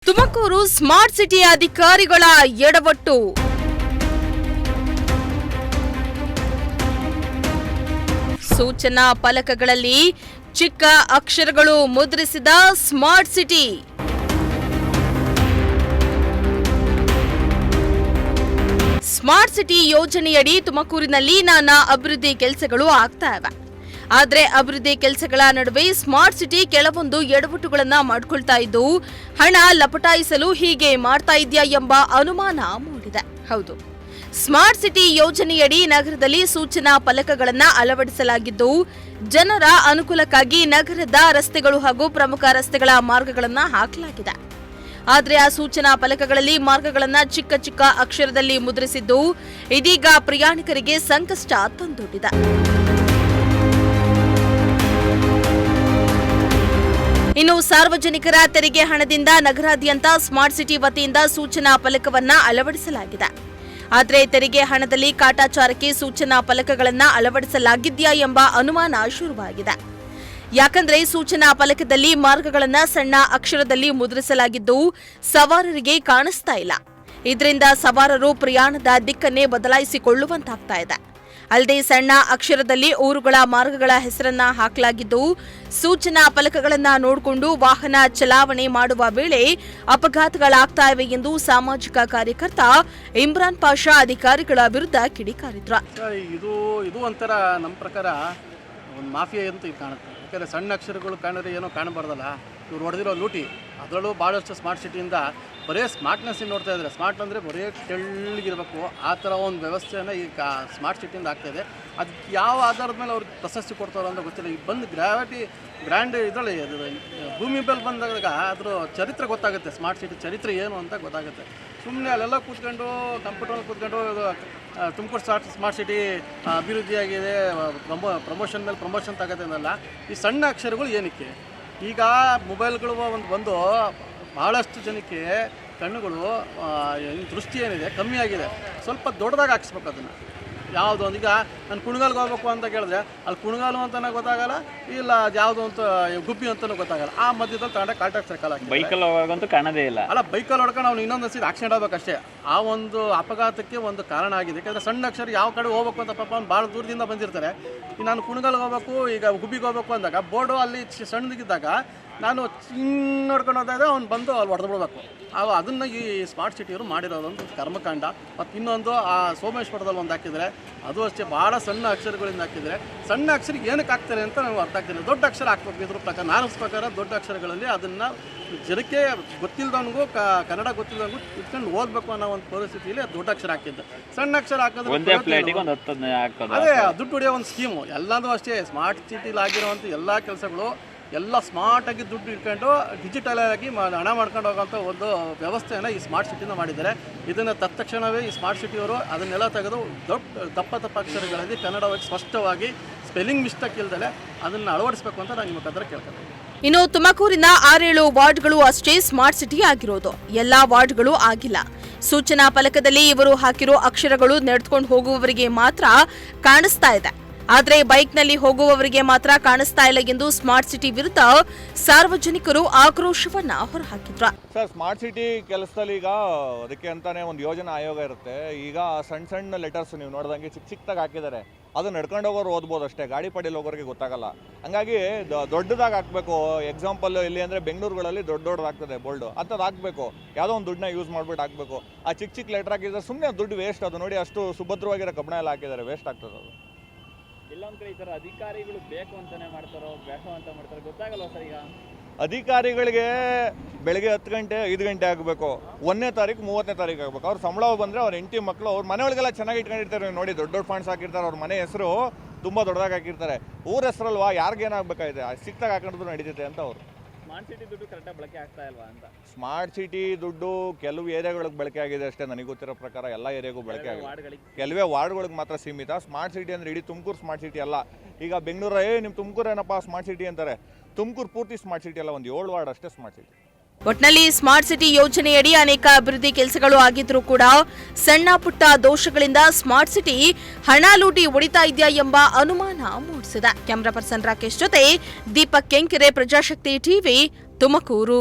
Tumakuru smart city ಅಧಿಕಾರಿಗಳ ಎಡವಟ್ಟು. ಸೂಚನಾ ಫಲಕಗಳಲ್ಲಿ ಚಿಕ್ಕ ಅಕ್ಷರಗಳು ಮುದ್ರಿಸಿದ ಸ್ಮಾರ್ಟ್ ಸಿಟಿ. ಸ್ಮಾರ್ಟ್ ಸಿಟಿ ಯೋಜನೆಯಡಿ ತುಮಕೂರಿನಲ್ಲಿ ನಾನಾ ಅಭಿವೃದ್ಧಿ ಕೆಲಸಗಳು ಆಗ್ತಾ ಇವೆ. ಆದರೆ ಅಭಿವೃದ್ಧಿ ಕೆಲಸಗಳ ನಡುವೆ ಸ್ಮಾರ್ಟ್ ಸಿಟಿ ಕೆಲವೊಂದು ಎಡವಟ್ಟುಗಳನ್ನ ಮಾಡಿಕೊಳ್ತಾ ಇದ್ದು ಹಣ ಲಪಟಾಯಿಸಲು ಹೀಗೆ ಮಾಡ್ತಾ ಇದೆಯಾ ಎಂಬ ಅನುಮಾನ ಮೂಡಿದೆ. ಹೌದು, ಸ್ಮಾರ್ಟ್ ಸಿಟಿ ಯೋಜನೆಯಡಿ ನಗರದಲ್ಲಿ ಸೂಚನಾ ಫಲಕಗಳನ್ನು ಅಳವಡಿಸಲಾಗಿದ್ದು ಜನರ ಅನುಕೂಲಕ್ಕಾಗಿ ನಗರದ ರಸ್ತೆಗಳು ಹಾಗೂ ಪ್ರಮುಖ ರಸ್ತೆಗಳ ಮಾರ್ಗಗಳನ್ನು ಹಾಕಲಾಗಿದೆ. ಆದರೆ ಆ ಸೂಚನಾ ಫಲಕಗಳಲ್ಲಿ ಮಾರ್ಗಗಳನ್ನು ಚಿಕ್ಕ ಚಿಕ್ಕ ಅಕ್ಷರದಲ್ಲಿ ಮುದ್ರಿಸಿದ್ದು ಇದೀಗ ಪ್ರಯಾಣಿಕರಿಗೆ ಸಂಕಷ್ಟ ತಂದೊಡ್ಡಿದೆ. ಇನ್ನು ಸಾರ್ವಜನಿಕರ ತೆರಿಗೆ ಹಣದಿಂದ ನಗರಾದ್ಯಂತ ಸ್ಮಾರ್ಟ್ ಸಿಟಿ ವತಿಯಿಂದ ಸೂಚನಾ ಫಲಕವನ್ನ ಅಳವಡಿಸಲಾಗಿದೆ. ಆದರೆ ತೆರಿಗೆ ಹಣದಲ್ಲಿ ಕಾಟಾಚಾರಕ್ಕೆ ಸೂಚನಾ ಫಲಕಗಳನ್ನು ಅಳವಡಿಸಲಾಗಿದೆಯಾ ಎಂಬ ಅನುಮಾನ ಶುರುವಾಗಿದೆ. ಯಾಕಂದ್ರೆ ಸೂಚನಾ ಫಲಕದಲ್ಲಿ ಮಾರ್ಗಗಳನ್ನು ಸಣ್ಣ ಅಕ್ಷರದಲ್ಲಿ ಮುದ್ರಿಸಲಾಗಿದ್ದು ಸವಾರರಿಗೆ ಕಾಣಿಸ್ತಾ ಇಲ್ಲ. ಇದರಿಂದ ಸವಾರರು ಪ್ರಯಾಣದ ದಿಕ್ಕನ್ನೇ ಬದಲಾಯಿಸಿಕೊಳ್ಳುವಂತಾಗ್ತಾ ಇದೆ. ಅಲ್ಲದೆ ಸಣ್ಣ ಅಕ್ಷರದಲ್ಲಿ ಊರುಗಳ ಮಾರ್ಗಗಳ ಹೆಸರನ್ನ ಹಾಕಲಾಗಿದ್ದು ಸೂಚನಾ ಫಲಕಗಳನ್ನು ನೋಡಿಕೊಂಡು ವಾಹನ ಚಲಾವಣೆ ಮಾಡುವ ವೇಳೆ ಅಪಘಾತಗಳಾಗ್ತಾ ಇವೆ ಎಂದು ಸಾಮಾಜಿಕ ಕಾರ್ಯಕರ್ತ ಇಮ್ರಾನ್ ಪಾಷಾ ಅಧಿಕಾರಿಗಳ ವಿರುದ್ಧ ಕಿಡಿಕಾರಿದ್ರು. ಇದು ಒಂಥರ ನಮ್ಮ ಪ್ರಕಾರ ಒಂದು ಮಾಫಿಯಾ ಅಂತ ಕಾಣುತ್ತೆ. ಯಾಕಂದರೆ ಸಣ್ಣ ಅಕ್ಷರಗಳು ಕಾಣಿದ್ರೆ ಏನೋ ಕಾಣಬಾರ್ದಲ್ಲ. ಇವ್ರು ಹೊಡೆದಿರೋ ಲೂಟಿ, ಅದರಲ್ಲೂ ಭಾಳಷ್ಟು ಸ್ಮಾರ್ಟ್ ಸಿಟಿಯಿಂದ ಬರೀ ಸ್ಮಾರ್ಟ್ನೆಸ್ ನೋಡ್ತಾ ಇದ್ದಾರೆ. ಸ್ಮಾರ್ಟ್ ಅಂದರೆ ಬರೀ ತೆಳ್ಳಗಿರಬೇಕು, ಆ ಥರ ಒಂದು ವ್ಯವಸ್ಥೆಯನ್ನು ಈಗ ಸ್ಮಾರ್ಟ್ ಸಿಟಿಯಿಂದ ಆಗ್ತಾಯಿದೆ. ಅದಕ್ಕೆ ಯಾವ ಆಧಾರದ ಮೇಲೆ ಅವ್ರಿಗೆ ಪ್ರಶಸ್ತಿ ಕೊಡ್ತಾರೋ ಅಂತ ಗೊತ್ತಿಲ್ಲ. ಈಗ ಬಂದು ಗ್ರ್ಯಾಂಡ್ ಇದರಲ್ಲಿ ಭೂಮಿ ಮೇಲೆ ಬಂದಾಗ ಅದ್ರ ಚರಿತ್ರೆ ಗೊತ್ತಾಗುತ್ತೆ. ಸ್ಮಾರ್ಟ್ ಸಿಟಿ ಚರಿತ್ರೆ ಏನು ಅಂತ ಗೊತ್ತಾಗುತ್ತೆ. ಸುಮ್ಮನೆ ಅಲ್ಲೆಲ್ಲ ಕೂತ್ಕೊಂಡು ಕಂಪ್ಯೂಟರ್ನಲ್ಲಿ ಕೂತ್ಕೊಂಡು ತುಮಕೂರು ಸ್ಮಾರ್ಟ್ ಸಿಟಿ ಅಭಿವೃದ್ಧಿಯಾಗಿದೆ, ಪ್ರಮೋಷನ್ ಮೇಲೆ ಪ್ರಮೋಷನ್ ತಗೋತೇನಲ್ಲ. ಈ ಸಣ್ಣ ಅಕ್ಷರಗಳು ಏನಕ್ಕೆ? ಈಗ ಮೊಬೈಲ್ಗಳು ಬಂದು ಭಾಳಷ್ಟು ಜನಕ್ಕೆ ಕಣ್ಣುಗಳು ದೃಷ್ಟಿ ಏನಿದೆ ಕಮ್ಮಿ ಆಗಿದೆ. ಸ್ವಲ್ಪ ದೊಡ್ಡದಾಗಿ ಹಾಕ್ಸ್ಬೇಕು ಅದನ್ನು. ಯಾವುದೋ ಒಂದು ಈಗ ನಾನು ಕುಣಗಾಲ್ಗೆ ಹೋಗ್ಬೇಕು ಅಂತ ಕೇಳಿದ್ರೆ ಅಲ್ಲಿ ಕುಣಗಾಲು ಅಂತಲೇ ಗೊತ್ತಾಗಲ್ಲ, ಇಲ್ಲ ಯಾವುದೋ ಅಂತ ಗುಬ್ಬಿ ಅಂತಲೂ ಗೊತ್ತಾಗಲ್ಲ. ಆ ಮಧ್ಯದಲ್ಲಿ ತಗೊಂಡೆ ಕಾಂಟ್ಯಾಕ್ಟ್ ಸರ್ಕಲ್ ಹಾಕಿ ಬೈಕಲ್ಲಿ ಹೋಗೋಂತೂ ಕಾಣೋದೇ ಇಲ್ಲ. ಅಲ್ಲ, ಬೈಕಲ್ಲಿ ಹೊಡ್ಕೊಂಡು ಅವ್ನು ಇನ್ನೊಂದು ಸೀಟ್ ಆಕ್ಸಿಡೆಂಟ್ ಆಗಬೇಕಷ್ಟೇ. ಆ ಒಂದು ಅಪಘಾತಕ್ಕೆ ಒಂದು ಕಾರಣ ಆಗಿದೆ. ಯಾಕಂದರೆ ಸಣ್ಣ ಅಕ್ಷರ ಯಾವ ಕಡೆ ಹೋಗ್ಬೇಕು ಅಂತ ಪಾಪ ಅವ್ನು ಭಾಳ ದೂರದಿಂದ ಬಂದಿರ್ತಾರೆ. ಈಗ ನಾನು ಕುಣಗಾಲ್ಗೆ ಹೋಗ್ಬೇಕು, ಈಗ ಗುಬ್ಬಿಗೆ ಹೋಗ್ಬೇಕು ಅಂದಾಗ ಬೋರ್ಡು ಅಲ್ಲಿ ಸಣ್ಣದಿದ್ದಾಗ ನಾನು ನೋಡ್ಕೊಂಡು ಹೋದಾಗ ಅವ್ನು ಬಂದು ಅಲ್ಲಿ ಹೊಡೆದು ಬಿಡಬೇಕು. ಅದನ್ನು ಈ ಸ್ಮಾರ್ಟ್ ಸಿಟಿಯವರು ಮಾಡಿರೋದೊಂದು ಕರ್ಮಕಾಂಡ. ಮತ್ತು ಇನ್ನೊಂದು ಆ ಸೋಮೇಶ್ವರದಲ್ಲಿ ಒಂದು ಹಾಕಿದರೆ ಅದು ಅಷ್ಟೇ ಭಾಳ ಸಣ್ಣ ಅಕ್ಷರಗಳಿಂದ ಹಾಕಿದರೆ ಸಣ್ಣ ಅಕ್ಷರ ಏನಕ್ಕೆ ಹಾಕ್ತಾರೆ ಅಂತ ನನಗೆ ಅರ್ಥ ಆಗ್ತಿಲ್ಲ. ದೊಡ್ಡ ಅಕ್ಷರ ಹಾಕ್ಬೇಕು. ಇದ್ರ ಪ್ರಕಾರ ನಾನು ಪ್ರಕಾರ ದೊಡ್ಡ ಅಕ್ಷರಗಳಲ್ಲಿ ಅದನ್ನು ಜನಕ್ಕೆ ಗೊತ್ತಿಲ್ಲದವನಿಗೂ ಕನ್ನಡ ಗೊತ್ತಿಲ್ಲದವನಿಗೂ ಇಟ್ಕೊಂಡು ಓದಬೇಕು ಅನ್ನೋ ಒಂದು ಪರಿಸ್ಥಿತಿಯಲ್ಲಿ ದೊಡ್ಡ ಅಕ್ಷರ ಹಾಕಿದ್ದೆ. ಸಣ್ಣ ಅಕ್ಷರ ಹಾಕೋದ್ರೆ ಅದೇ ದುಡ್ಡು ಹೊಡೆಯೋ ಒಂದು ಸ್ಕೀಮು. ಎಲ್ಲದೂ ಅಷ್ಟೇ. ಸ್ಮಾರ್ಟ್ ಸಿಟಿಲಿ ಆಗಿರೋವಂಥ ಎಲ್ಲ ಕೆಲಸಗಳು ಎಲ್ಲ ಸ್ಮಾರ್ಟಾಗಿ ದುಡ್ಡು ಇಟ್ಕೊಂಡು ಡಿಜಿಟಲ್ ಆಗಿ ಹಣ ಮಾಡ್ಕೊಂಡು ಹೋಗೋಂಥ ಒಂದು ವ್ಯವಸ್ಥೆಯನ್ನು ಈ ಸ್ಮಾರ್ಟ್ ಸಿಟಿನ ಮಾಡಿದ್ದಾರೆ. ಇದನ್ನು ತಕ್ಷಣವೇ ಈ ಸ್ಮಾರ್ಟ್ ಸಿಟಿಯವರು ಅದನ್ನೆಲ್ಲ ತೆಗೆದು ದಪ್ಪ ಅಕ್ಷರಗಳಲ್ಲಿ ಕನ್ನಡವಾಗಿ ಸ್ಪಷ್ಟವಾಗಿ ಸ್ಪೆಲ್ಲಿಂಗ್ ಮಿಸ್ಟೇಕ್ ಇಲ್ದಲೆ ಅದನ್ನು ಅಳವಡಿಸಬೇಕು ಅಂತ ನಾನು ನಿಮ್ಮ ಹತ್ರ ಕೇಳ್ಕೊತೀನಿ. ಇನ್ನು ತುಮಕೂರಿನ 6-7 ವಾರ್ಡ್ಗಳು ಅಷ್ಟೇ ಸ್ಮಾರ್ಟ್ ಸಿಟಿ ಆಗಿರೋದು. ಎಲ್ಲಾ ವಾರ್ಡ್ಗಳು ಆಗಿಲ್ಲ. ಸೂಚನಾ ಫಲಕದಲ್ಲಿ ಇವರು ಹಾಕಿರೋ ಅಕ್ಷರಗಳು ನಡೆದುಕೊಂಡು ಹೋಗುವವರಿಗೆ ಮಾತ್ರ ಕಾಣಿಸ್ತಾ ಇದೆ. ಆದರೆ ಬೈಕ್ನಲ್ಲಿ ಹೋಗುವವರಿಗೆ ಮಾತ್ರ ಕಾಣಿಸ್ತಾ ಇಲ್ಲ ಎಂದು ಸ್ಮಾರ್ಟ್ ಸಿಟಿ ವಿರುದ್ಧ ಸಾರ್ವಜನಿಕರು ಆಕ್ರೋಶವನ್ನ ಹೊರಹಾಕಿದ್ರು. ಸರ್, ಸ್ಮಾರ್ಟ್ ಸಿಟಿ ಕೆಲಸದಲ್ಲಿ ಈಗ ಅದಕ್ಕೆ ಅಂತಾನೆ ಒಂದು ಯೋಜನಾ ಆಯೋಗ ಇರುತ್ತೆ. ಈಗ ಸಣ್ಣ ಲೆಟರ್ಸ್ ನೀವು ನೋಡಿದಂಗೆ ಚಿಕ್ಕದಾಗಿ ಹಾಕಿದ್ದಾರೆ. ಅದು ನಡ್ಕೊಂಡು ಹೋಗೋರು ಓದ್ಬೋದು ಅಷ್ಟೇ, ಗಾಡಿ ಪಡಿಯಲ್ಲಿ ಹೋಗೋರಿಗೆ ಗೊತ್ತಾಗಲ್ಲ. ಹಂಗಾಗಿ ದೊಡ್ಡದಾಗಿ ಹಾಕಬೇಕು. ಎಕ್ಸಾಂಪಲ್ ಎಲ್ಲಿ ಅಂದರೆ ಬೆಂಗಳೂರುಗಳಲ್ಲಿ ದೊಡ್ಡದಾಗ್ತದೆ ಬೋಲ್ಡು, ಅಂಥದ್ದು ಹಾಕಬೇಕು. ಯಾವುದೋ ಒಂದು ದುಡ್ಡನ್ನ ಯೂಸ್ ಮಾಡಿಬಿಟ್ಟು ಹಾಕಬೇಕು. ಆ ಚಿಕ್ಕ ಲೆಟರ್ ಹಾಕಿದ್ರೆ ಸುಮ್ಮನೆ ದುಡ್ಡು ವೇಸ್ಟ್. ಅದು ನೋಡಿ, ಅಷ್ಟು ಸುಭದ್ರವಾಗಿರೋ ಕಬ್ಬಣ ಎಲ್ಲ ಹಾಕಿದ್ದಾರೆ, ವೇಸ್ಟ್ ಆಗ್ತದೆ ಅದು. ಇಲ್ಲೊಂದು ಕಡೆ ಈ ಥರ ಅಧಿಕಾರಿಗಳು ಬೇಕು ಅಂತಾನೆ ಮಾಡ್ತಾರೋ ಬೇಕೋ ಅಂತ ಮಾಡ್ತಾರೋ ಗೊತ್ತಾಗಲ್ವ ಸರ್. ಈಗ ಅಧಿಕಾರಿಗಳಿಗೆ ಬೆಳಗ್ಗೆ 10 ಗಂಟೆ 5 ಗಂಟೆ ಆಗಬೇಕು, 1ನೇ ತಾರೀಕು 30ನೇ ತಾರೀಕು ಆಗಬೇಕು. ಅವ್ರು ಸಂಬಳ ಬಂದರೆ ಅವ್ರ ಹೆಂಡತಿ ಮಕ್ಕಳು ಅವ್ರ ಮನೆಯೊಳಗೆಲ್ಲ ಚೆನ್ನಾಗಿ ಇಟ್ಕೊಂಡಿರ್ತಾರೆ. ನೋಡಿ, ದೊಡ್ಡ ಫಂಡ್ಸ್ ಹಾಕಿರ್ತಾರೆ. ಅವ್ರ ಮನೆ ಹೆಸರು ತುಂಬ ದೊಡ್ಡದಾಗಿ ಹಾಕಿರ್ತಾರೆ. ಊರ ಹೆಸರಲ್ವಾ, ಯಾರಿಗೇನಾಗಬೇಕಾಗಿದೆ ಸಿಕ್ತಾಗ ಹಾಕೊಂಡಿದ್ರು ನಡೀತೈತೆ ಅಂತ ಅವರು. ಸ್ಮಾರ್ಟ್ ಸಿಟಿ ದುಡ್ಡು ಕರೆಕ್ಟಾಗಿ ಬಳಕೆ ಆಗ್ತಾ ಇಲ್ವಾ ಅಂತ. ಸ್ಮಾರ್ಟ್ ಸಿಟಿ ದುಡ್ಡು ಕೆಲವು ಏರಿಯಾಗಳಿಗೆ ಬಳಕೆ ಆಗಿದೆ ಅಷ್ಟೇ. ನನಗೆ ಗೊತ್ತಿರೋ ಪ್ರಕಾರ ಎಲ್ಲ ಏರಿಯಾಗೂ ಬಳಕೆ ಆಗಿದೆ. ಕೆಲವೇ ವಾರ್ಡ್ಗಳಿಗೆ ಮಾತ್ರ ಸೀಮಿತ. ಸ್ಮಾರ್ಟ್ ಸಿಟಿ ಅಂದರೆ ಇಡೀ ತುಮಕೂರು ಸ್ಮಾರ್ಟ್ ಸಿಟಿ ಅಲ್ಲ. ಈಗ ಬೆಂಗಳೂರು ನಿಮ್ಮ ತುಮಕೂರು ಏನಪ್ಪ ಸ್ಮಾರ್ಟ್ ಸಿಟಿ ಅಂತಾರೆ. ತುಮಕೂರು ಪೂರ್ತಿ ಸ್ಮಾರ್ಟ್ ಸಿಟಿ ಅಲ್ಲ, ಒಂದು 7 ವಾರ್ಡ್ ಅಷ್ಟೇ ಸ್ಮಾರ್ಟ್ ಸಿಟಿ. ಒಟ್ನಲ್ಲಿ ಸ್ಮಾರ್ಟ್ ಸಿಟಿ ಯೋಜನೆಯಡಿ ಅನೇಕ ಅಭಿವೃದ್ಧಿ ಕೆಲಸಗಳು ಆಗಿದ್ರೂ ಕೂಡ ಸಣ್ಣ ಪುಟ್ಟ ದೋಷಗಳಿಂದ ಸ್ಮಾರ್ಟ್ ಸಿಟಿ ಹಣ ಲೂಟಿ ಹೊಡಿತಾ ಇದೆಯಾ ಎಂಬ ಅನುಮಾನ ಮೂಡಿಸಿದೆ. ಕ್ಯಾಮರಾ ಪರ್ಸನ್ ರಾಕೇಶ್ ಜೊತೆ ದೀಪಕ್ ಕೆಂಕೆರೆ, ಪ್ರಜಾಶಕ್ತಿ ಟಿವಿ, ತುಮಕೂರು.